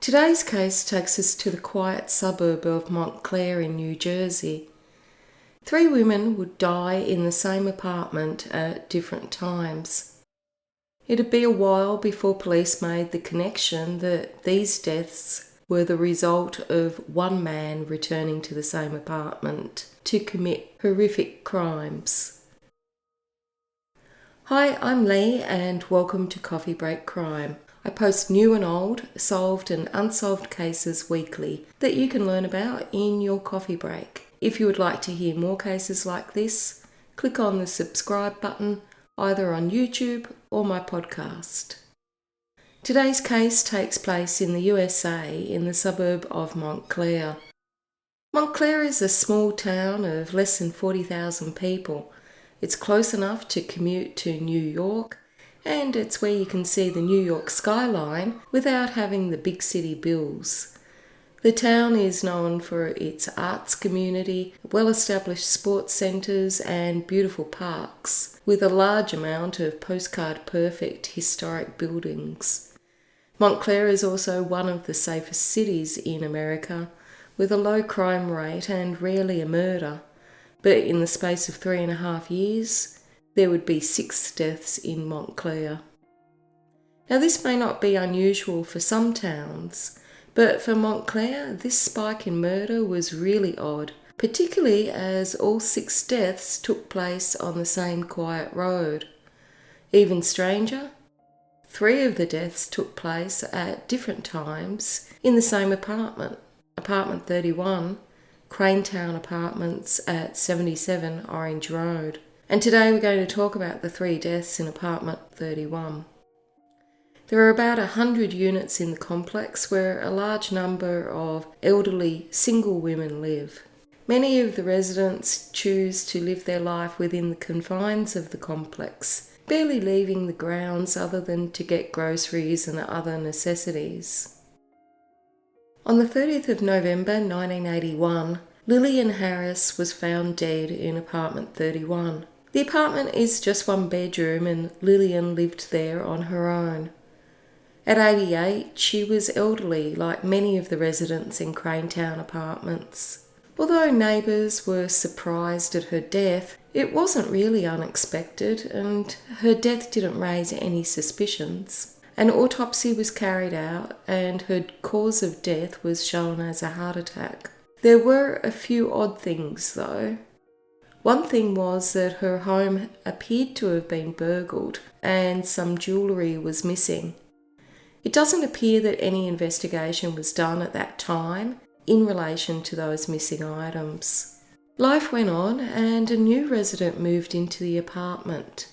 Today's case takes us to the quiet suburb of Montclair in New Jersey. 3 women would die in the same apartment at different times. It'd be a while before police made the connection that these deaths were the result of one man returning to the same apartment to commit horrific crimes. Hi, I'm Lee and welcome to Coffee Break Crime. I post new and old, solved and unsolved cases weekly that you can learn about in your coffee break. If you would like to hear more cases like this, click on the subscribe button either on YouTube or my podcast. Today's case takes place in the USA in the suburb of Montclair. Montclair is a small town of less than 40,000 people. It's close enough to commute to New York, and it's where you can see the New York skyline without having the big city bills. The town is known for its arts community, well-established sports centres and beautiful parks, with a large amount of postcard perfect historic buildings. Montclair is also one of the safest cities in America, with a low crime rate and rarely a murder. But in the space of 3.5 years, there would be 6 deaths in Montclair. Now this may not be unusual for some towns, but for Montclair this spike in murder was really odd, particularly as all 6 deaths took place on the same quiet road. Even stranger, 3 of the deaths took place at different times in the same apartment, apartment 31, Cranetown Apartments at 77 Orange Road. And today we're going to talk about the 3 deaths in apartment 31. There are about 100 units in the complex where a large number of elderly single women live. Many of the residents choose to live their life within the confines of the complex, barely leaving the grounds other than to get groceries and other necessities. On the 30th of November 1981, Lillian Harris was found dead in apartment 31. The apartment is just 1 bedroom and Lillian lived there on her own. At 88, she was elderly like many of the residents in Cranetown Apartments. Although neighbours were surprised at her death, it wasn't really unexpected and her death didn't raise any suspicions. An autopsy was carried out and her cause of death was shown as a heart attack. There were a few odd things though. One thing was that her home appeared to have been burgled and some jewellery was missing. It doesn't appear that any investigation was done at that time in relation to those missing items. Life went on and a new resident moved into the apartment.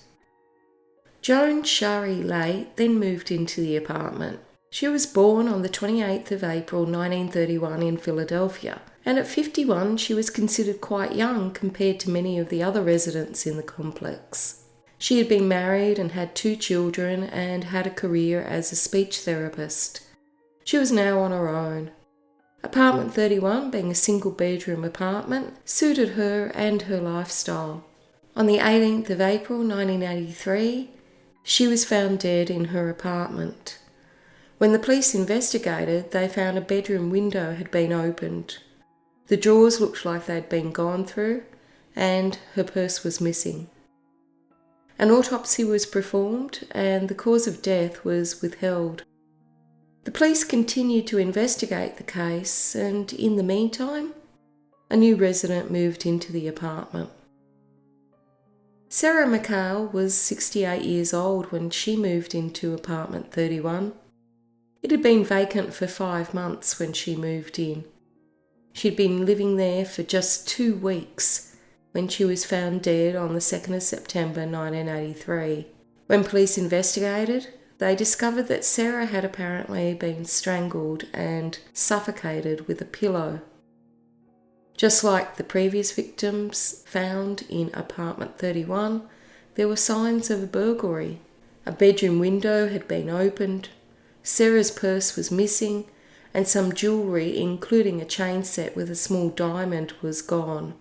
Joan then moved into the apartment. She was born on the 28th of April 1931 in Philadelphia, and at 51 she was considered quite young compared to many of the other residents in the complex. She had been married and had 2 children and had a career as a speech therapist. She was now on her own. Apartment 31, being a single bedroom apartment, suited her and her lifestyle. On the 18th of April 1983, she was found dead in her apartment. When the police investigated, they found a bedroom window had been opened. The drawers looked like they'd been gone through, and her purse was missing. An autopsy was performed, and the cause of death was withheld. The police continued to investigate the case, and in the meantime, a new resident moved into the apartment. Sarah McHale was 68 years old when she moved into apartment 31. It had been vacant for 5 months when she moved in. She'd been living there for just 2 weeks when she was found dead on the 2nd of September 1983. When police investigated, they discovered that Sarah had apparently been strangled and suffocated with a pillow. Just like the previous victims found in apartment 31, there were signs of a burglary. A bedroom window had been opened, Sarah's purse was missing, and some jewellery, including a chain set with a small diamond, was gone.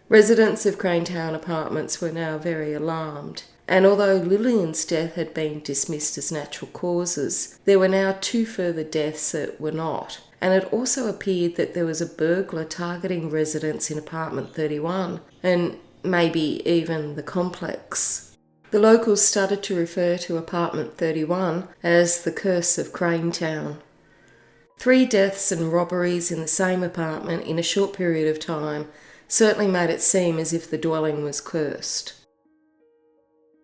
Residents of Cranetown Apartments were now very alarmed, And although Lillian's death had been dismissed as natural causes, there were now 2 further deaths that were not. And it also appeared that there was a burglar targeting residents in apartment 31, and maybe even the complex. The locals started to refer to apartment 31 as the curse of Cranetown. 3 deaths and robberies in the same apartment in a short period of time certainly made it seem as if the dwelling was cursed.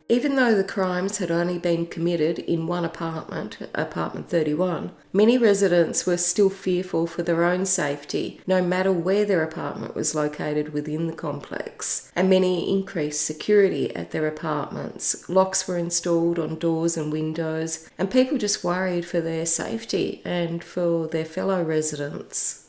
Even though the crimes had only been committed in one apartment, apartment 31, many residents were still fearful for their own safety, no matter where their apartment was located within the complex, and many increased security at their apartments. Locks were installed on doors and windows, and people just worried for their safety and for their fellow residents.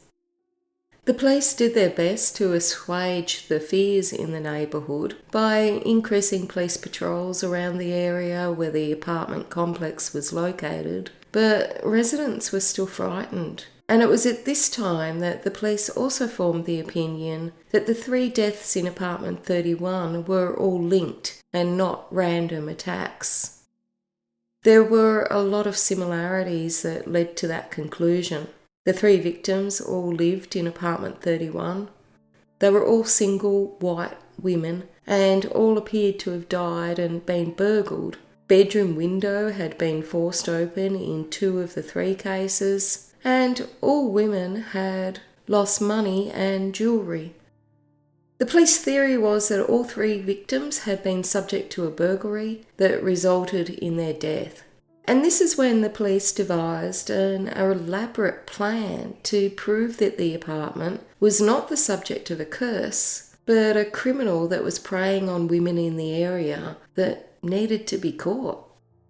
The police did their best to assuage the fears in the neighbourhood by increasing police patrols around the area where the apartment complex was located, but residents were still frightened. And it was at this time that the police also formed the opinion that the 3 deaths in apartment 31 were all linked and not random attacks. There were a lot of similarities that led to that conclusion. The 3 victims all lived in apartment 31. They were all single, white women, and all appeared to have died and been burgled. Bedroom window had been forced open in 2 of the 3 cases, and all women had lost money and jewellery. The police theory was that all 3 victims had been subject to a burglary that resulted in their death. And this is when the police devised an elaborate plan to prove that the apartment was not the subject of a curse, but a criminal that was preying on women in the area that needed to be caught.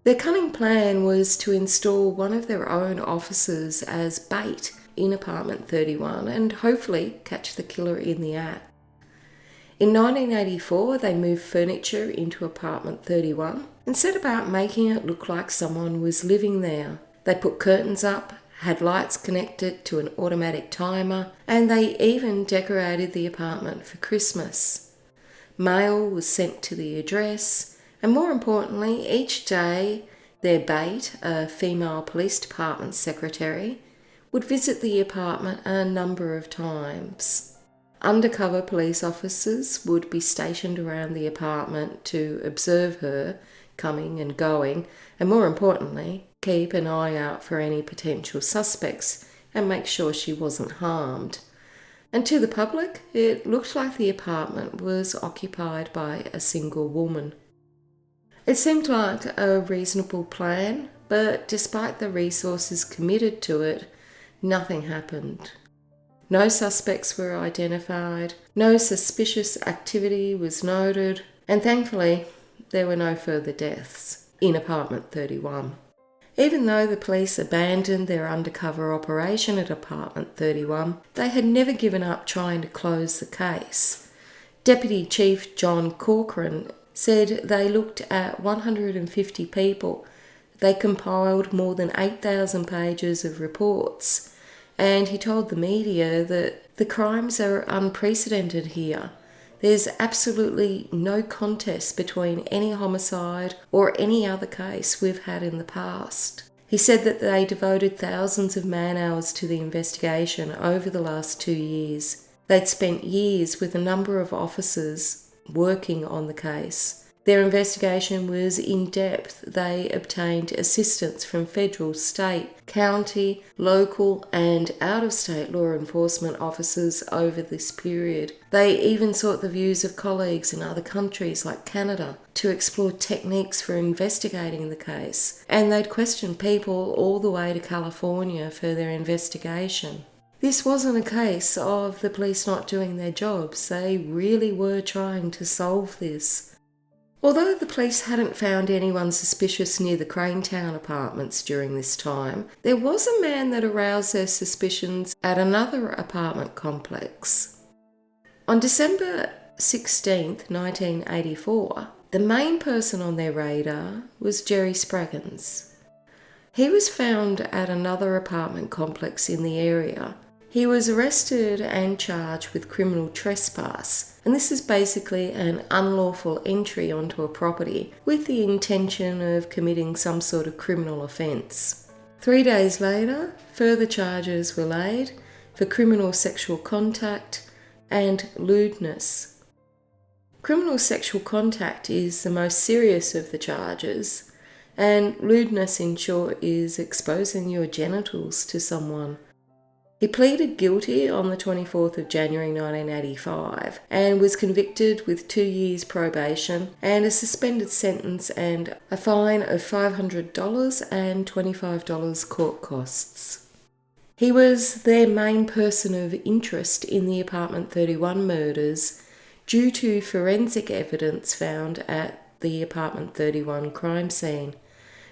Their cunning plan was to install one of their own officers as bait in apartment 31 and hopefully catch the killer in the act. In 1984, they moved furniture into apartment 31 and set about making it look like someone was living there. They put curtains up, had lights connected to an automatic timer, and they even decorated the apartment for Christmas. Mail was sent to the address, and more importantly, each day their bait, a female police department secretary, would visit the apartment a number of times. Undercover police officers would be stationed around the apartment to observe her coming and going, and more importantly, keep an eye out for any potential suspects and make sure she wasn't harmed. And to the public, it looked like the apartment was occupied by a single woman. It seemed like a reasonable plan, but despite the resources committed to it, nothing happened. No suspects were identified, no suspicious activity was noted, and thankfully there were no further deaths in apartment 31. Even though the police abandoned their undercover operation at apartment 31, they had never given up trying to close the case. Deputy Chief John Corcoran said they looked at 150 people. They compiled more than 8,000 pages of reports. And he told the media that the crimes are unprecedented here. There's absolutely no contest between any homicide or any other case we've had in the past. He said that they devoted thousands of man-hours to the investigation over the last 2 years. They'd spent years with a number of officers working on the case. Their investigation was in-depth. They obtained assistance from federal, state, county, local and out-of-state law enforcement officers over this period. They even sought the views of colleagues in other countries like Canada to explore techniques for investigating the case. And they'd questioned people all the way to California for their investigation. This wasn't a case of the police not doing their jobs. They really were trying to solve this. Although the police hadn't found anyone suspicious near the Cranetown apartments during this time, there was a man that aroused their suspicions at another apartment complex. On December 16, 1984, the main person on their radar was Jerry Spraggins. He was found at another apartment complex in the area, He was arrested and charged with criminal trespass, and this is basically an unlawful entry onto a property with the intention of committing some sort of criminal offence. 3 days later, further charges were laid for criminal sexual contact and lewdness. Criminal sexual contact is the most serious of the charges, and lewdness in short is exposing your genitals to someone. He pleaded guilty on the 24th of January 1985 and was convicted with 2 years probation and a suspended sentence and a fine of $500 and $25 court costs. He was their main person of interest in the Apartment 31 murders due to forensic evidence found at the Apartment 31 crime scene.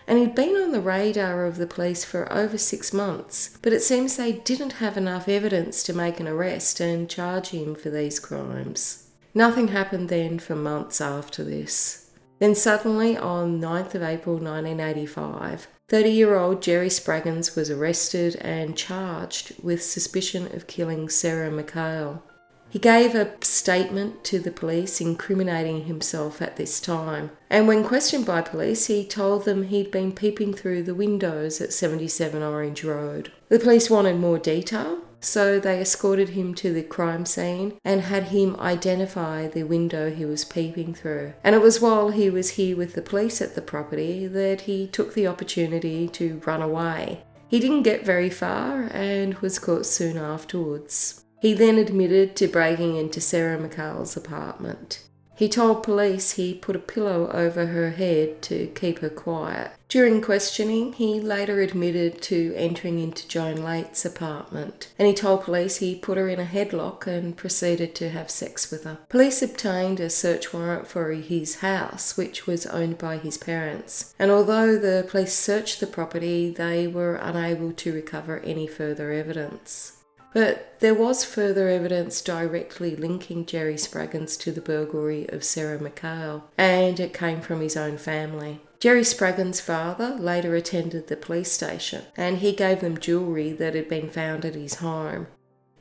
And he'd been on the radar of the police for over 6 months, but it seems they didn't have enough evidence to make an arrest and charge him for these crimes. Nothing happened then for months after this. Then suddenly, on 9th of April 1985, 30-year-old Jerry Spraggins was arrested and charged with suspicion of killing Sarah McHale. He gave a statement to the police incriminating himself at this time, and when questioned by police, he told them he'd been peeping through the windows at 77 Orange Road. The police wanted more detail, so they escorted him to the crime scene and had him identify the window he was peeping through. And it was while he was here with the police at the property that he took the opportunity to run away. He didn't get very far and was caught soon afterwards. He then admitted to breaking into Sarah McHale's apartment. He told police he put a pillow over her head to keep her quiet. During questioning, he later admitted to entering into Joan Late's apartment, and he told police he put her in a headlock and proceeded to have sex with her. Police obtained a search warrant for his house, which was owned by his parents, and although the police searched the property, they were unable to recover any further evidence. But there was further evidence directly linking Jerry Spraggins to the burglary of Sarah McHale, and it came from his own family. Jerry Spraggins' father later attended the police station, and he gave them jewellery that had been found at his home,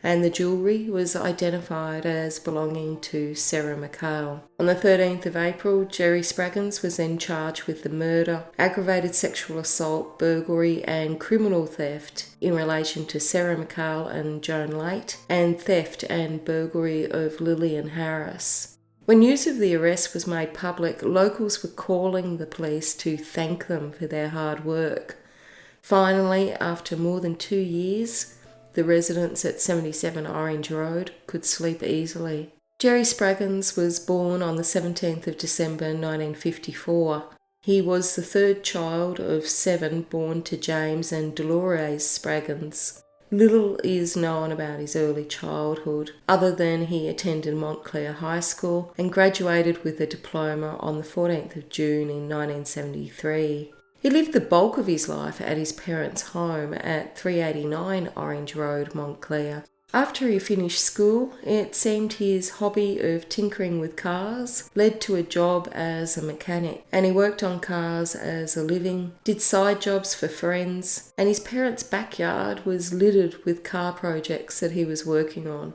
and the jewellery was identified as belonging to Sarah McHale. On the 13th of April, Jerry Spraggins was then charged with the murder, aggravated sexual assault, burglary and criminal theft in relation to Sarah McHale and Joan Late, and theft and burglary of Lillian Harris. When news of the arrest was made public, locals were calling the police to thank them for their hard work. Finally, after more than 2 years, the residents at 77 Orange Road could sleep easily. Jerry Spraggins was born on the 17th of December 1954. He was the third child of 7 born to James and Dolores Spraggins. Little is known about his early childhood, other than he attended Montclair High School and graduated with a diploma on the 14th of June in 1973. He lived the bulk of his life at his parents' home at 389 Orange Road, Montclair. After he finished school, it seemed his hobby of tinkering with cars led to a job as a mechanic, and he worked on cars as a living, did side jobs for friends, and his parents' backyard was littered with car projects that he was working on.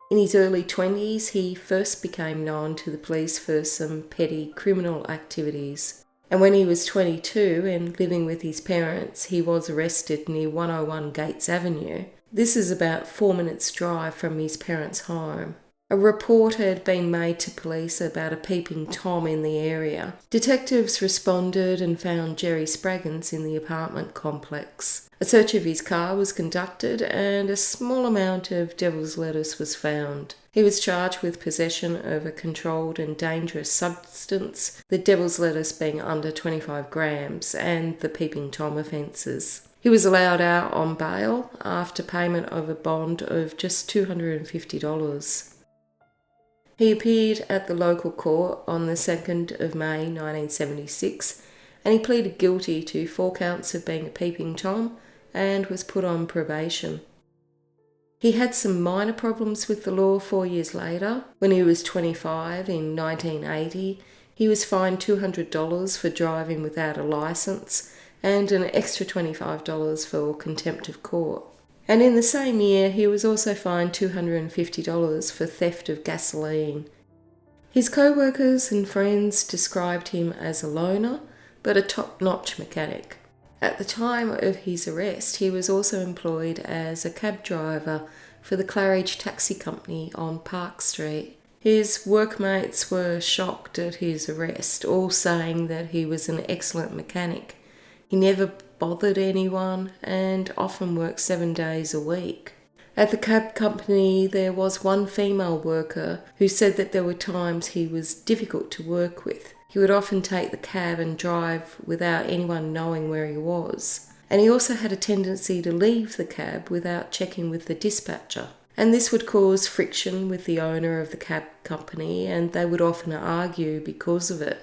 In his early 20s, he first became known to the police for some petty criminal activities. And when he was 22 and living with his parents, he was arrested near 101 Gates Avenue. This is about 4 minutes' drive from his parents' home. A report had been made to police about a peeping Tom in the area. Detectives responded and found Jerry Spraggins in the apartment complex. A search of his car was conducted and a small amount of devil's lettuce was found. He was charged with possession of a controlled and dangerous substance, the devil's lettuce being under 25 grams, and the peeping Tom offences. He was allowed out on bail after payment of a bond of just $250. He appeared at the local court on the 2nd of May 1976 and he pleaded guilty to 4 counts of being a peeping Tom and was put on probation. He had some minor problems with the law 4 years later. When he was 25 in 1980, he was fined $200 for driving without a licence and an extra $25 for contempt of court. And in the same year, he was also fined $250 for theft of gasoline. His co-workers and friends described him as a loner, but a top-notch mechanic. At the time of his arrest, he was also employed as a cab driver for the Claridge Taxi Company on Park Street. His workmates were shocked at his arrest, all saying that he was an excellent mechanic. He never bothered anyone and often worked 7 days a week. At the cab company, there was one female worker who said that there were times he was difficult to work with. He would often take the cab and drive without anyone knowing where he was. And he also had a tendency to leave the cab without checking with the dispatcher. And this would cause friction with the owner of the cab company, and they would often argue because of it.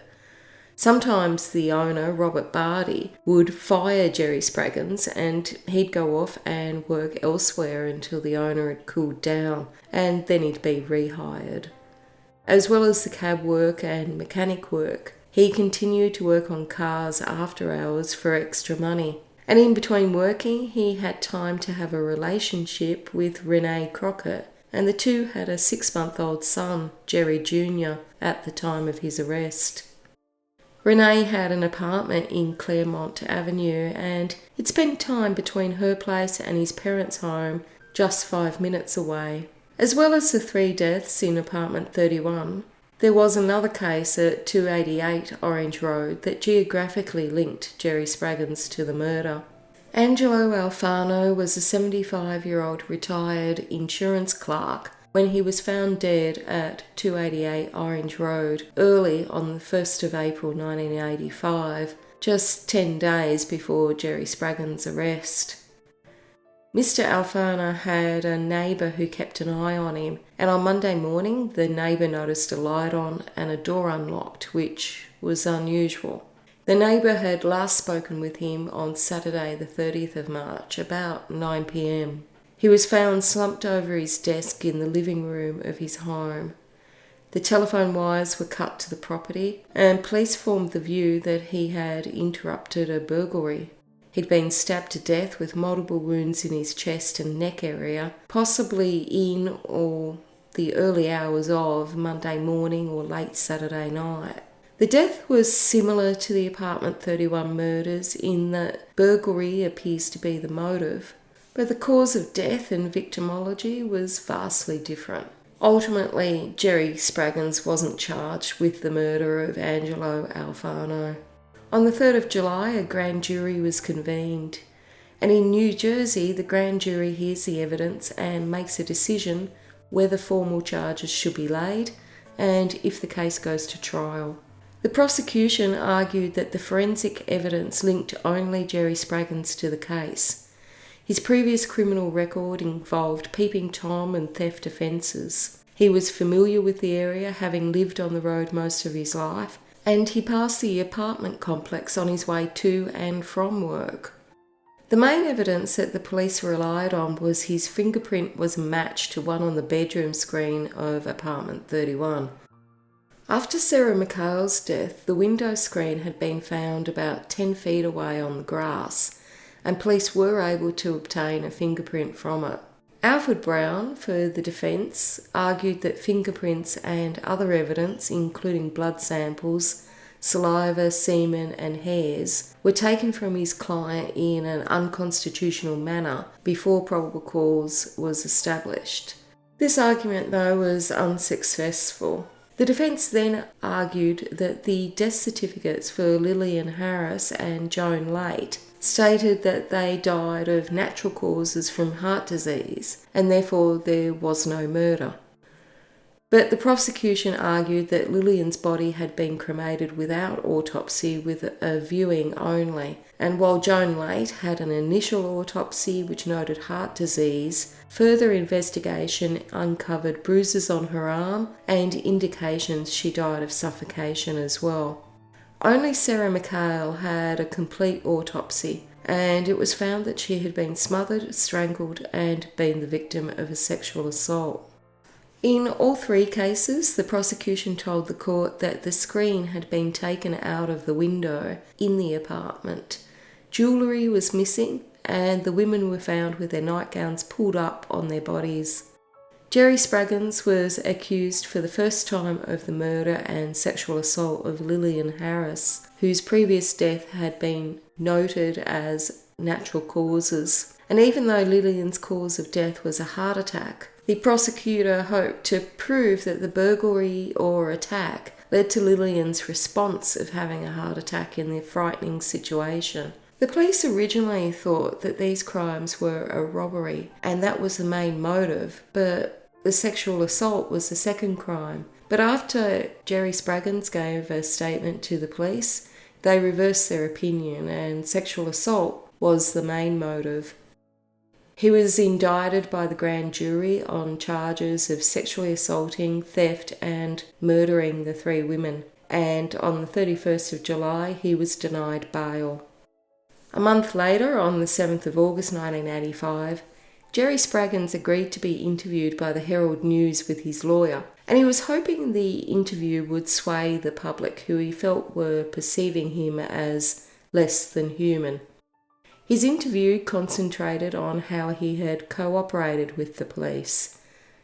Sometimes the owner, Robert Barty, would fire Jerry Spraggins and he'd go off and work elsewhere until the owner had cooled down, and then he'd be rehired. As well as the cab work and mechanic work, he continued to work on cars after hours for extra money. And in between working, he had time to have a relationship with Renee Crockett, and the two had a 6-month-old son, Jerry Jr., at the time of his arrest. Renee had an apartment in Claremont Avenue, and he'd spent time between her place and his parents' home, just 5 minutes away. As well as the 3 deaths in apartment 31, there was another case at 288 Orange Road that geographically linked Jerry Spraggins to the murder. Angelo Alfana was a 75-year-old retired insurance clerk when he was found dead at 288 Orange Road early on the 1st of April 1985, just 10 days before Jerry Spraggins' arrest. Mr. Alfana had a neighbour who kept an eye on him, and on Monday morning the neighbour noticed a light on and a door unlocked, which was unusual. The neighbour had last spoken with him on Saturday the 30th of March, about 9 p.m. He was found slumped over his desk in the living room of his home. The telephone wires were cut to the property, and police formed the view that he had interrupted a burglary. He'd been stabbed to death with multiple wounds in his chest and neck area, possibly in or the early hours of Monday morning or late Saturday night. The death was similar to the apartment 31 murders in that burglary appears to be the motive, but the cause of death and victimology was vastly different. Ultimately, Jerry Spraggins wasn't charged with the murder of Angelo Alfano. On the 3rd of July, a grand jury was convened, and in New Jersey, the grand jury hears the evidence and makes a decision whether formal charges should be laid and if the case goes to trial. The prosecution argued that the forensic evidence linked only Jerry Spraggins to the case. His previous criminal record involved peeping Tom and theft offences. He was familiar with the area, having lived on the road most of his life, and he passed the apartment complex on his way to and from work. The main evidence that the police relied on was his fingerprint was matched to one on the bedroom screen of apartment 31. After Sarah McHale's death, the window screen had been found about 10 feet away on the grass, and police were able to obtain a fingerprint from it. Alfred Brown, for the defence, argued that fingerprints and other evidence, including blood samples, saliva, semen and hairs, were taken from his client in an unconstitutional manner before probable cause was established. This argument, though, was unsuccessful. The defence then argued that the death certificates for Lillian Harris and Joan Late stated that they died of natural causes from heart disease, and therefore there was no murder. But the prosecution argued that Lillian's body had been cremated without autopsy with a viewing only, and while Joan Late had an initial autopsy which noted heart disease, further investigation uncovered bruises on her arm and indications she died of suffocation as well. Only Sarah McHale had a complete autopsy, and it was found that she had been smothered, strangled, and been the victim of a sexual assault. In all 3 cases, the prosecution told the court that the screen had been taken out of the window in the apartment. Jewellery was missing, and the women were found with their nightgowns pulled up on their bodies. Jerry Spraggins was accused for the first time of the murder and sexual assault of Lillian Harris, whose previous death had been noted as natural causes. And even though Lillian's cause of death was a heart attack, the prosecutor hoped to prove that the burglary or attack led to Lillian's response of having a heart attack in the frightening situation. The police originally thought that these crimes were a robbery, and that was the main motive, but the sexual assault was the second crime. But after Jerry Spraggins gave a statement to the police, they reversed their opinion, and sexual assault was the main motive. He was indicted by the grand jury on charges of sexually assaulting, theft, and murdering the 3 women, and on the 31st of July he was denied bail. A month later, on the 7th of August 1985, Jerry Spraggins agreed to be interviewed by the Herald News with his lawyer, and he was hoping the interview would sway the public who he felt were perceiving him as less than human. His interview concentrated on how he had cooperated with the police.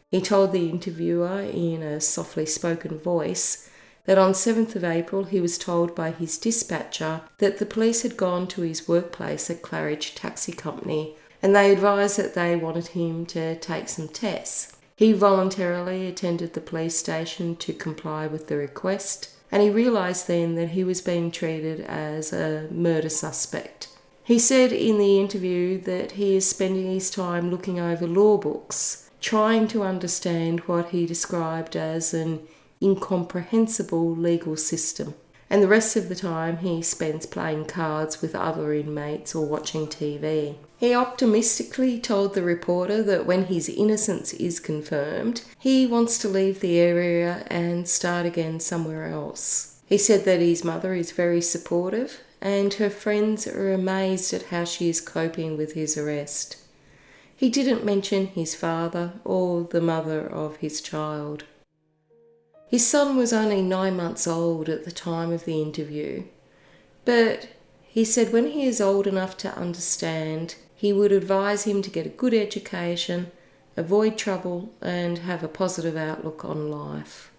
He told the interviewer in a softly spoken voice that on 7th of April he was told by his dispatcher that the police had gone to his workplace at Claridge Taxi Company and they advised that they wanted him to take some tests. He voluntarily attended the police station to comply with the request, and he realised then that he was being treated as a murder suspect. He said in the interview that he is spending his time looking over law books, trying to understand what he described as an incomprehensible legal system, and the rest of the time he spends playing cards with other inmates or watching TV. He optimistically told the reporter that when his innocence is confirmed, he wants to leave the area and start again somewhere else. He said that his mother is very supportive and her friends are amazed at how she is coping with his arrest. He didn't mention his father or the mother of his child. His son was only 9 months old at the time of the interview, but he said when he is old enough to understand, he would advise him to get a good education, avoid trouble, and have a positive outlook on life.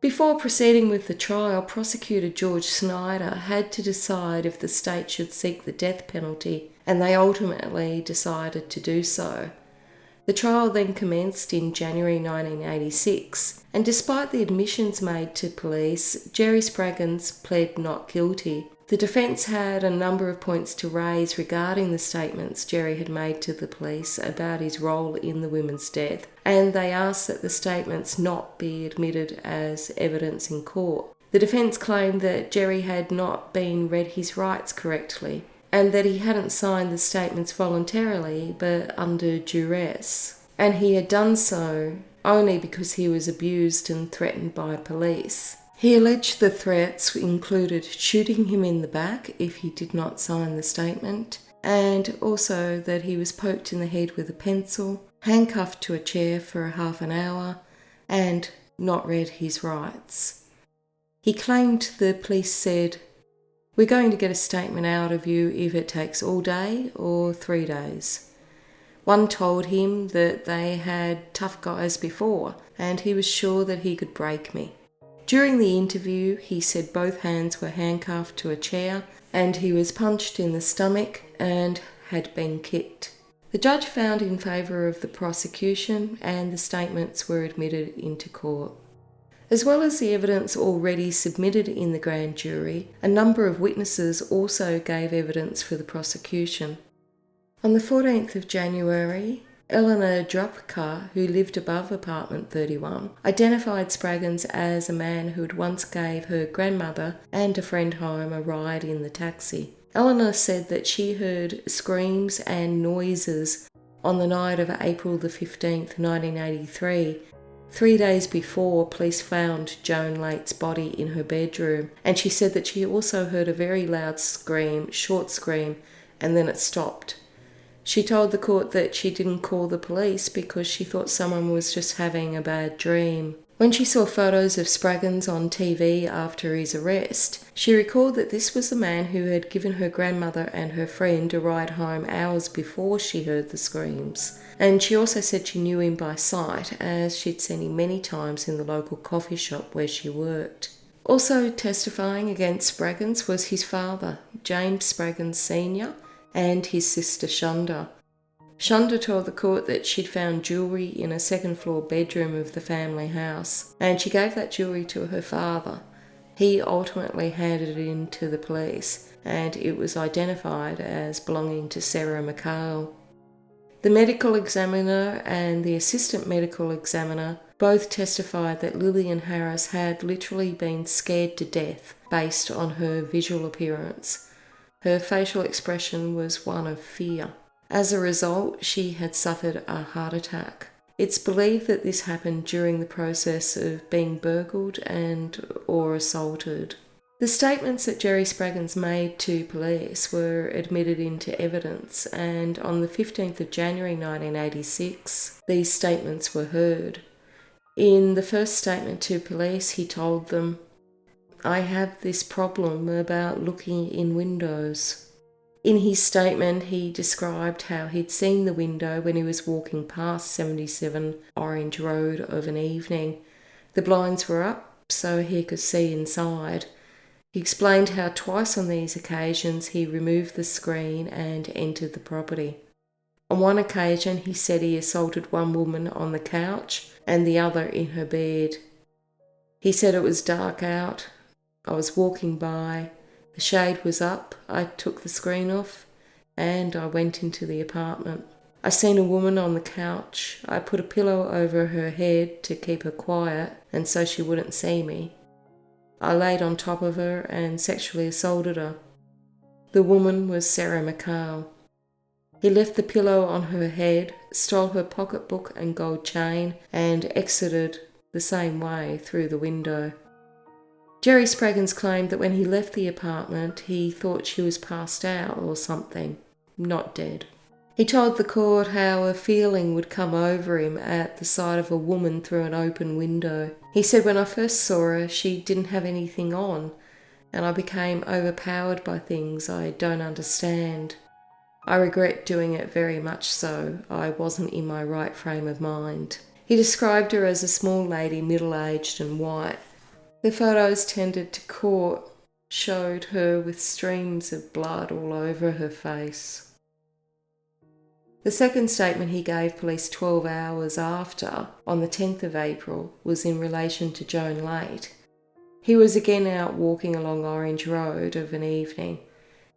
Before proceeding with the trial, Prosecutor George Snyder had to decide if the state should seek the death penalty, and they ultimately decided to do so. The trial then commenced in January 1986, and despite the admissions made to police, Jerry Spraggins pled not guilty. The defence had a number of points to raise regarding the statements Jerry had made to the police about his role in the women's death, and they asked that the statements not be admitted as evidence in court. The defence claimed that Jerry had not been read his rights correctly, and that he hadn't signed the statements voluntarily but under duress, and he had done so only because he was abused and threatened by police. He alleged the threats included shooting him in the back if he did not sign the statement, and also that he was poked in the head with a pencil, handcuffed to a chair for half an hour, and not read his rights. He claimed the police said, "We're going to get a statement out of you if it takes all day or 3 days." One told him that they had tough guys before, and he was sure that he could break me. During the interview, he said both hands were handcuffed to a chair, and he was punched in the stomach and had been kicked. The judge found in favour of the prosecution, and the statements were admitted into court. As well as the evidence already submitted in the grand jury, a number of witnesses also gave evidence for the prosecution. On the 14th of January, Eleanor Drupka, who lived above apartment 31, identified Spraggins as a man who had once gave her grandmother and a friend home a ride in the taxi. Eleanor said that she heard screams and noises on the night of April the 15th, 1983, 3 days before police found Joan Late's body in her bedroom, and she said that she also heard a very loud scream, short scream, and then it stopped. She told the court that she didn't call the police because she thought someone was just having a bad dream. When she saw photos of Spraggins on TV after his arrest, she recalled that this was the man who had given her grandmother and her friend a ride home hours before she heard the screams. And she also said she knew him by sight, as she'd seen him many times in the local coffee shop where she worked. Also testifying against Spraggins was his father, James Spraggins Sr., and his sister Shonda. Shonda told the court that she'd found jewellery in a second-floor bedroom of the family house, and she gave that jewellery to her father. He ultimately handed it in to the police, and it was identified as belonging to Sarah McHale. The medical examiner and the assistant medical examiner both testified that Lillian Harris had literally been scared to death based on her visual appearance. Her facial expression was one of fear. As a result, she had suffered a heart attack. It's believed that this happened during the process of being burgled or assaulted. The statements that Jerry Spraggins made to police were admitted into evidence, and on the 15th of January 1986, these statements were heard. In the first statement to police, he told them, "I have this problem about looking in windows." In his statement, he described how he'd seen the window when he was walking past 77 Orange Road of an evening. The blinds were up, so he could see inside. He explained how twice on these occasions he removed the screen and entered the property. On one occasion, he said he assaulted one woman on the couch and the other in her bed. He said it was dark out. I was walking by. The shade was up, I took the screen off, and I went into the apartment. I seen a woman on the couch. I put a pillow over her head to keep her quiet and so she wouldn't see me. I laid on top of her and sexually assaulted her. The woman was Sarah McHale. He left the pillow on her head, stole her pocketbook and gold chain, and exited the same way through the window. Jerry Spraggins claimed that when he left the apartment, he thought she was passed out or something, not dead. He told the court how a feeling would come over him at the sight of a woman through an open window. He said, "When I first saw her, she didn't have anything on, and I became overpowered by things I don't understand. I regret doing it very much so. I wasn't in my right frame of mind." He described her as a small lady, middle-aged and white. The photos tendered to court showed her with streams of blood all over her face. The second statement he gave police 12 hours after, on the 10th of April, was in relation to Joan late. He was again out walking along Orange Road of an evening,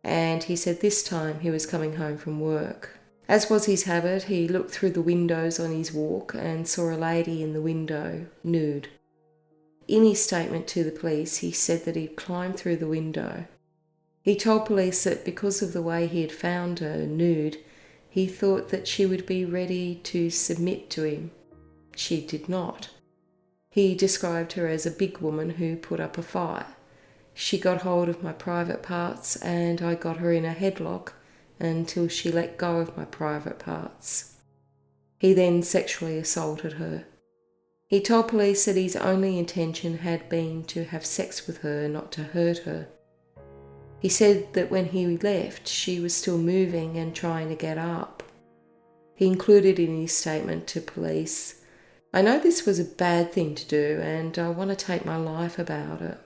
and he said this time he was coming home from work. As was his habit, he looked through the windows on his walk and saw a lady in the window, nude. In his statement to the police, he said that he'd climbed through the window. He told police that because of the way he had found her, nude, he thought that she would be ready to submit to him. She did not. He described her as a big woman who put up a fight. She got hold of my private parts and I got her in a headlock until she let go of my private parts. He then sexually assaulted her. He told police that his only intention had been to have sex with her, not to hurt her. He said that when he left, she was still moving and trying to get up. He included in his statement to police, "I know this was a bad thing to do and I want to take my life about it."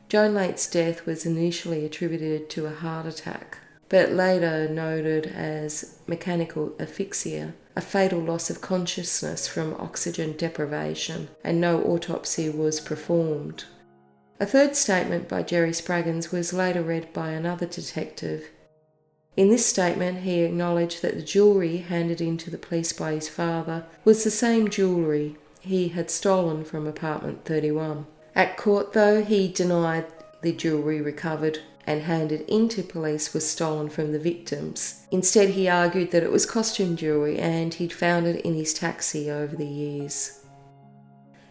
Joan Late's death was initially attributed to a heart attack, but later noted as mechanical asphyxia, a fatal loss of consciousness from oxygen deprivation, and no autopsy was performed. A third statement by Jerry Spraggins was later read by another detective. In this statement, he acknowledged that the jewellery handed in to the police by his father was the same jewellery he had stolen from apartment 31. At court, though, he denied the jewellery recovered and handed into police was stolen from the victims. Instead, he argued that it was costume jewellery and he'd found it in his taxi over the years.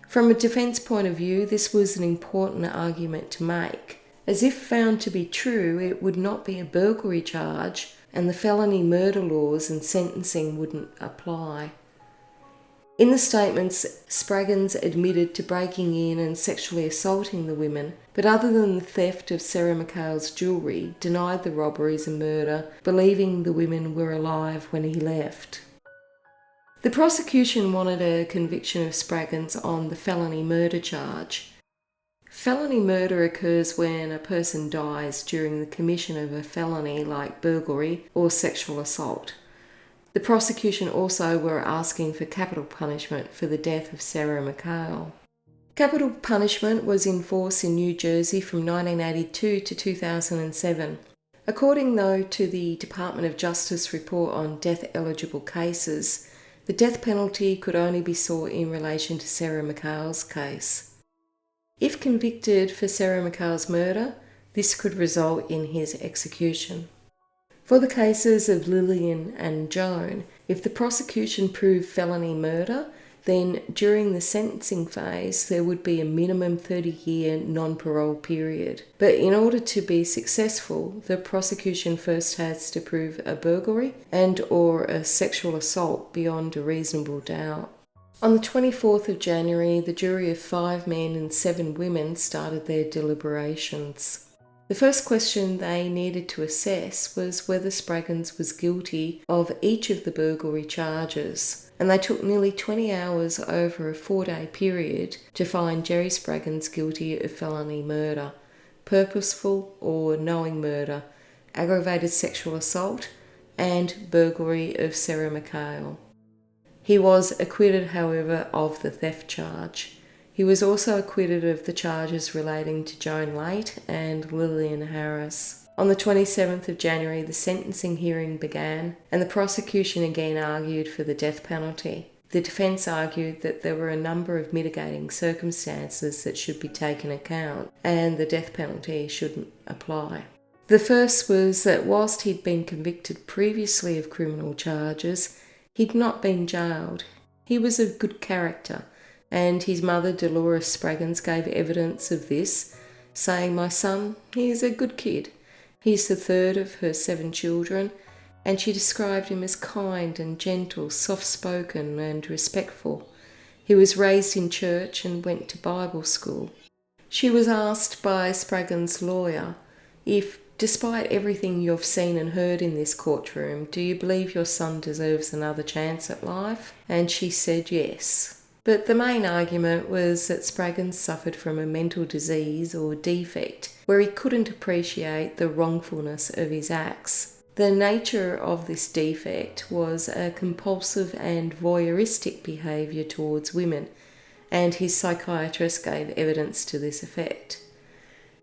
From a defence point of view, this was an important argument to make, as if found to be true, it would not be a burglary charge and the felony murder laws and sentencing wouldn't apply. In the statements, Spraggins admitted to breaking in and sexually assaulting the women, but other than the theft of Sarah McHale's jewellery, denied the robberies and murder, believing the women were alive when he left. The prosecution wanted a conviction of Spraggins on the felony murder charge. Felony murder occurs when a person dies during the commission of a felony like burglary or sexual assault. The prosecution also were asking for capital punishment for the death of Sarah McHale. Capital punishment was in force in New Jersey from 1982 to 2007. According, though, to the Department of Justice report on death-eligible cases, the death penalty could only be sought in relation to Sarah McHale's case. If convicted for Sarah McHale's murder, this could result in his execution. For the cases of Lillian and Joan, if the prosecution proved felony murder, then during the sentencing phase there would be a minimum 30-year non-parole period. But in order to be successful, the prosecution first has to prove a burglary and or a sexual assault beyond a reasonable doubt. On the 24th of January, the jury of 5 men and 7 women started their deliberations. The first question they needed to assess was whether Spraggins was guilty of each of the burglary charges, and they took nearly 20 hours over a 4-day period to find Jerry Spraggins guilty of felony murder, purposeful or knowing murder, aggravated sexual assault, and burglary of Sarah McHale. He was acquitted, however, of the theft charge. He was also acquitted of the charges relating to Joan Late and Lillian Harris. On the 27th of January, the sentencing hearing began, and the prosecution again argued for the death penalty. The defence argued that there were a number of mitigating circumstances that should be taken account, and the death penalty shouldn't apply. The first was that whilst he'd been convicted previously of criminal charges, he'd not been jailed. He was of good character, and his mother, Dolores Spraggins, gave evidence of this, saying, "My son, he is a good kid. He's the 3rd of her 7 children," and she described him as kind and gentle, soft-spoken and respectful. He was raised in church and went to Bible school. She was asked by Spraggins' lawyer if, despite everything you've seen and heard in this courtroom, do you believe your son deserves another chance at life? And she said yes. But the main argument was that Spraggins suffered from a mental disease or defect where he couldn't appreciate the wrongfulness of his acts. The nature of this defect was a compulsive and voyeuristic behaviour towards women, and his psychiatrist gave evidence to this effect.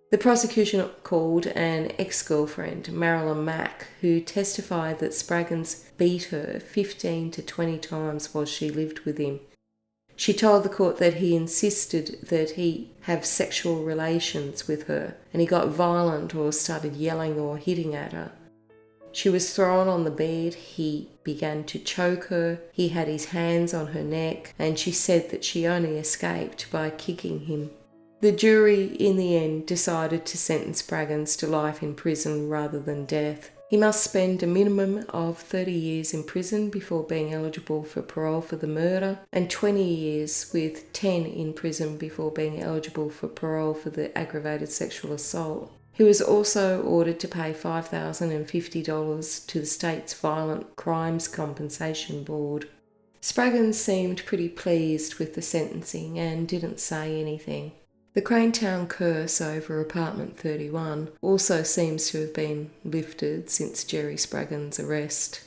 The prosecution called an ex-girlfriend, Marilyn Mack, who testified that Spraggins beat her 15 to 20 times while she lived with him. She told the court that he insisted that he have sexual relations with her, and he got violent or started yelling or hitting at her. She was thrown on the bed, he began to choke her, he had his hands on her neck, and she said that she only escaped by kicking him. The jury, in the end, decided to sentence Spraggins to life in prison rather than death. He must spend a minimum of 30 years in prison before being eligible for parole for the murder, and 20 years with 10 in prison before being eligible for parole for the aggravated sexual assault. He was also ordered to pay $5,050 to the state's Violent Crimes Compensation Board. Spraggins seemed pretty pleased with the sentencing and didn't say anything. The Cranetown curse over apartment 31 also seems to have been lifted since Jerry Spraggins' arrest.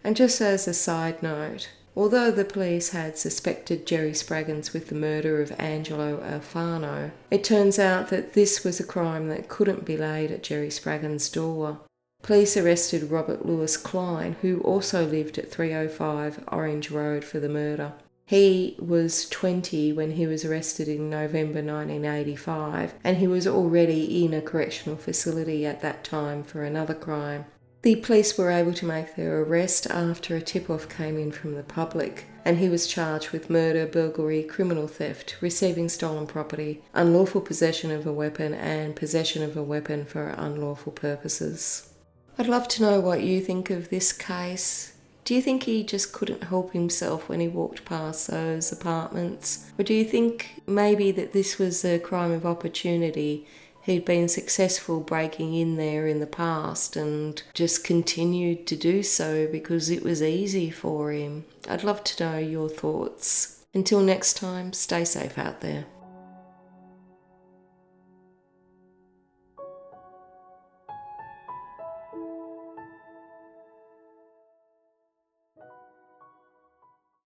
And just as a side note, although the police had suspected Jerry Spraggins with the murder of Angelo Alfana, it turns out that this was a crime that couldn't be laid at Jerry Spraggins' door. Police arrested Robert Louis Klein, who also lived at 305 Orange Road, for the murder. He was 20 when he was arrested in November 1985, and he was already in a correctional facility at that time for another crime. The police were able to make their arrest after a tip-off came in from the public, and he was charged with murder, burglary, criminal theft, receiving stolen property, unlawful possession of a weapon, and possession of a weapon for unlawful purposes. I'd love to know what you think of this case. Do you think he just couldn't help himself when he walked past those apartments? Or do you think maybe that this was a crime of opportunity? He'd been successful breaking in there in the past and just continued to do so because it was easy for him. I'd love to know your thoughts. Until next time, stay safe out there.